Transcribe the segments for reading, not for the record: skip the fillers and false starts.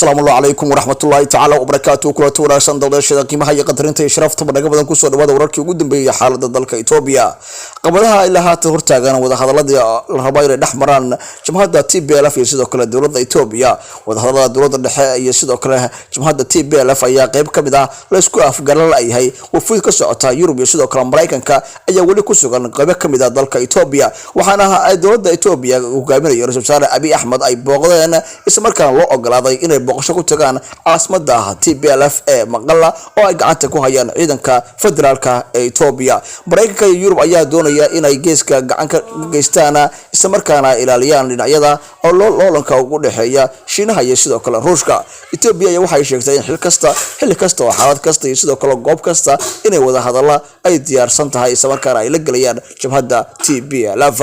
السلام عليكم ورحمة الله تعالى وبركاته كل توراشان دولشة قيمها يقدرين تشرف طبعا بدن كوسو دبada wararkii ugu dambeeyay xaaladda dalka Ethiopia qabadaha ilaa haata hortaagan wada hadalladii la rabay inay dhaxmaraan jamhadda TPLF iyo sidoo kale dawladda Ethiopia wada hadallada dawladda dhexe iyo sidoo kale jamhadda TPLF ayaa qayb kamid ah la isku afgaran yahay wafuud ka socota Yurub iyo sidoo kale Mareykanka ayaa wali ku sugan qayb kamid ah dalka Ethiopia waxaana ay dawladda Ethiopia hogaaminayso Ra'iisul Wasaare Abiy Ahmed ay booqdeen isla markaana loo ogolaaday inay boqosho ku tagaan caasimada TPLF ee Maqalla oo ay gacanta ku hayaan ciidanka federaalka ee Ethiopia Mareykanka iyo Yurub ayaa doonaya inay geeska gacan ka geystaan isla markaana ilaaliyaan dhinacyada oo loolanka ugu dhaxeeya Shiinaha iyo sidoo kale Ruushka Ethiopia waxay sheegtay in xilli kasta oo xaalad kasta iyo sidoo kale goob kasta inay wada hadalla ay diyaarsan tahay isla markaana ay la galayaan jamhadda TPLF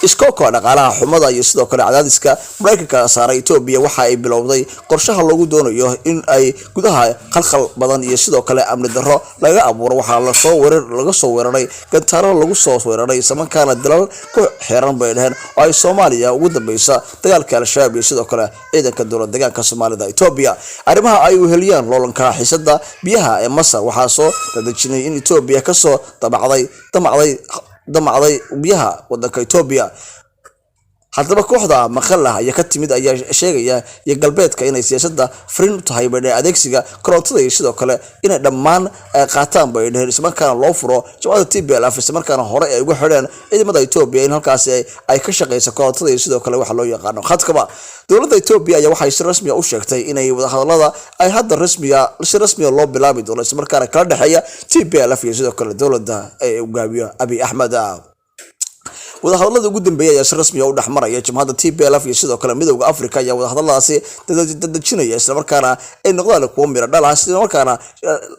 iskooko dhaqaalaha xumada iyo sidoo kale cadaadiska Mareykanka saaray Ethiopia waxa ay bilowday qorshaha lagu doonayo in ay gudaha khalkhal badan iyo sidoo kale amni darro laga abuuro waxa laga soo weeraray gantaaro lagu soo weeraray samankaana dalal ku xiran baydheen oo ay Soomaaliya ugu dambaysa dagaalka al-shabaab iyo sidoo kale ciidanka dawladda deegaanka Soomaalida Ethiopia arrimaha ay u heliyaan loolanka xiisada biyaha ee Masar waxa soo dadajinay in Ethiopia ka soo damacday biyaha wadanka Ethiopia haddaba kooxda Maqalla ayaa ka timid ayaa sheegaya iyo galbeedka inay siyaasadda frin tahay badhe adeegsiga korontada iyo sidoo kale inay dhammaan qaataan badhe isla markaana loo furo jamhadda TPLF isla markaana hore ay ugu xireen ciidamada Ethiopia in halkaas ay ka shaqeyso korontada iyo sidoo kale waxa loo yaqaan khadkaba dawladda Ethiopia ayaa waxay si rasmi ah u sheegtay inay wada hadallada ay hadda si rasmi ah loo bilaabi doono isla markaana kala dhaxeeya TPLF iyo sidoo kale dawladda ay hoggaamiyo Abiy Ahmed wada hadallada ugu dambeeyay ayaa si rasmi ah u dhaxmaraya jamhadda TPLF iyo sidoo kale midowga Afrika ayaa wada hadalladaasi dadajinaya isla markaana ay noqdaan kuwo miro dhal ah isla markaana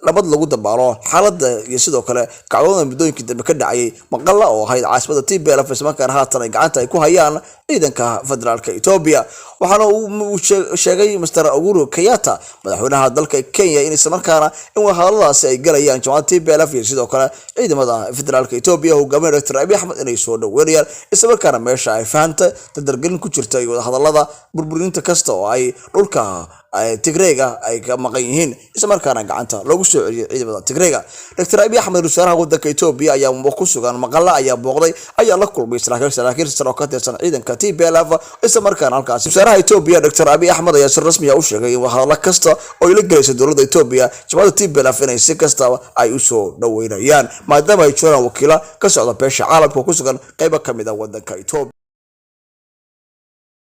labad lagu dabaalo xaaladda iyo sidoo kale kacdoonada muddooyinkii dambe ka dhacay Maqalla oo ahayd caasimada TPLF isla markaana haatan ay gacanta ay ku hayaan ciidanka federaalka Ethiopia waxaana uu sheegay Mr. Uhuru Kenyatta madaxweynaha dalka Kenya in isla markaana in wada hadalladaasi ay galayaan jamhadda TPLF iyo sidoo kale ciidamada federaalka Ethiopia hogaaminaya Dr. Abiy Ahmed inay soo dhaweeyaan isla markaana meesha ay fahamtay dardargelin ku jirta wada hadallada burburinta kasta oo ay dhulka Tigreega ay ka maqan yihiin isla markaana gacanta loogu soo celiyay ciidamada Tigreega Dr. Abiy Ahmed wasaaraha wadanka Ethiopia ayaa ku sugan Maqalla ayaa booqday ayaa la kulmay saraakiil sare oo ka tirsan ciidanka TPLF isla markaana halkaas wasaaraha Ethiopia Dr. Abiy Ahmed ayaa si rasmi ah u sheegay in hadallo kasta oo la galayso dawladda Ethiopia jamhadda TPLF inay si kasta ay u soo dhaweynayaan maadaama ay jiraan wakiilo ka socda beesha caalamka ku sugan qayb ka mid ah wadanka Ethiopia